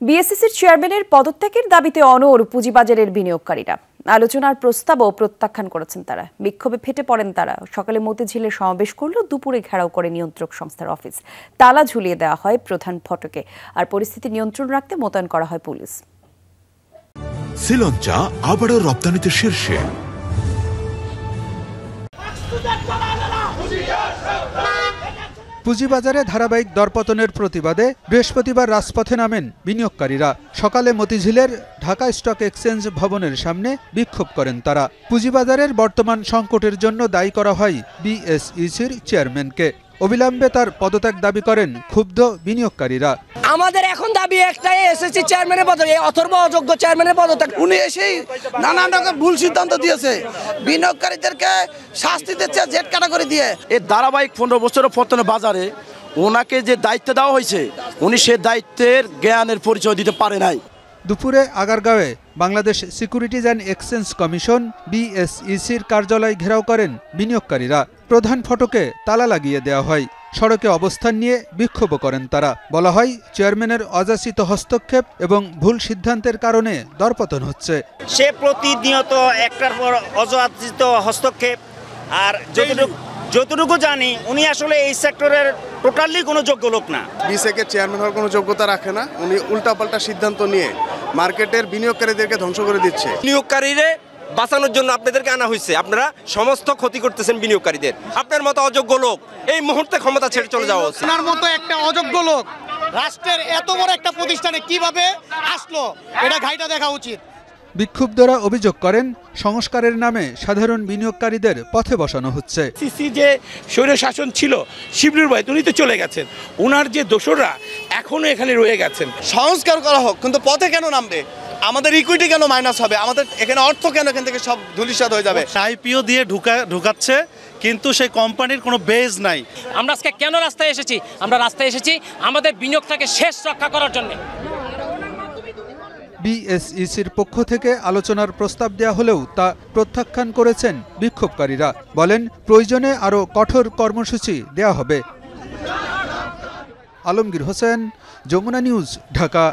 বিএসইসির চেয়ারম্যানের পদত্যাগের দাবিতে অনড় পুঁজিবাজারের বিনিয়োগকারীরা। আলোচনার প্রস্তাবও প্রত্যাখ্যান করেছেন তারা। বিক্ষোভে ফেটে পড়েন তারা। সকালে মতিঝিলে সমাবেশ করলেও দুপুরে ঘেরাও করে নিয়ন্ত্রক সংস্থার অফিস। তালা ঝুলিয়ে দেওয়া হয় প্রধান ফটকে। আর পরিস্থিতি নিয়ন্ত্রণ রাখতে মোতায়েন করা হয় পুলিশ। শ্রীলঙ্কা আবারও রপ্তানিতে শীর্ষে। পুঁজিবাজারে ধারাবাহিক দরপতনের প্রতিবাদে বৃহস্পতিবার রাজপথে নামেন বিনিয়োগকারীরা। সকালে মতিঝিলের ঢাকা স্টক এক্সচেঞ্জ ভবনের সামনে বিক্ষোভ করেন তারা। পুঁজিবাজারের বর্তমান সংকটের জন্য দায়ী করা হয় বিএসইসির চেয়ারম্যানকে। অবিলম্বে তার পদত্যাগ দাবি করেন ক্ষুব্ধ বিনিয়োগকারীরা। আমাদের এখন দাবি একটাই, এসএসসি চেয়ারম্যানের পদত্যাগ, অথর্ব অযোগ্য চেয়ারম্যানের পদত্যাগ। উনি এসেই নানান রকম ভুল সিদ্ধান্ত দিয়েছে, বিনিয়োগকারীদেরকে শাস্তি দিচ্ছে জেট ক্যাটাগরি দিয়ে। এই ধারাবাহিক 15 বছরের পতনে বাজারে ওনাকে যে দায়িত্ব দেওয়া হয়েছে, উনি সে দায়িত্বের জ্ঞানের পরিচয় দিতে পারে নাই। দুপুরে আগারগাঁওয়ে Bangladesh securities and exchange commission বিএসইসির কার্যালয় ঘেরাও করেন বিনিয়োগকারীরা। প্রধান ফটকে তালা লাগিয়ে দেওয়া হয়। সড়কে অবস্থান নিয়ে বিক্ষোভ করেন তারা। বলা হয়, চেয়ারম্যানের অযাচিত হস্তক্ষেপ এবং ভুল সিদ্ধান্তের কারণে দরপতন হচ্ছে। সে প্রতিনিয়ত একটার পর অযাচিত হস্তক্ষেপ। আর যতটুকু জানি উনি আসলে এই সেক্টরের টোটালি কোনো যোগ্য লোক না। বিসেকে চেয়ারম্যান হওয়ার কোনো যোগ্যতা রাখে না। উনি উল্টাপাল্টা সিদ্ধান্ত নিয়ে মার্কেটের বিনিয়োগকারীদেরকে ধ্বংস করে দিচ্ছে। বিনিয়োগকারীদের বাঁচানোর জন্য আপনাদেরকে আনা হয়েছে। আপনারা সমস্ত ক্ষতি করতেছেন বিনিয়োগকারীদের। আপনার মতো অযোগ্য লোক এই মুহূর্তে ক্ষমতা ছেড়ে চলে যাওয়া উচিত। আপনার মতো একটা অযোগ্য লোক রাষ্ট্রের এত বড় একটা প্রতিষ্ঠানে কিভাবে আসলো, এটা ঘাইটা দেখা উচিত। বিক্ষুব্ধরা অভিযোগ করেন, সংস্কারের নামে সাধারণ বিনিয়োগকারীদের পথে বসানো হচ্ছে। সিসি যে স্বৈরশাসন ছিল, শিবলুর ভাই উনি তো চলে গেছেন, ওনার যে দোসররা এখনো এখানে রয়ে গেছেন। সংস্কার করা হোক, কিন্তু পথে কেন নামবে? আমাদের ইকুইটি কেন মাইনাস হবে? আমাদের এখানে অর্থ কেন এখান থেকে সব ধূলিসাৎ হয়ে যাবে? আইপিও দিয়ে ঢুকাচ্ছে, কিন্তু সেই কোম্পানির কোনো বেজ নাই। আমরা আজকে কেন রাস্তায় এসেছি? আমরা রাস্তায় এসেছি আমাদের বিনিয়োগটাকে শেষ রক্ষা করার জন্য। বিএসইসির পক্ষ থেকে আলোচনার প্রস্তাব দেওয়া হলেও তা প্রত্যাখ্যান করেছেন বিক্ষোভকারীরা। বলেন, প্রয়োজনে আরও কঠোর কর্মসূচি দেওয়া হবে। আলমগীর হোসেন, যমুনা নিউজ, ঢাকা।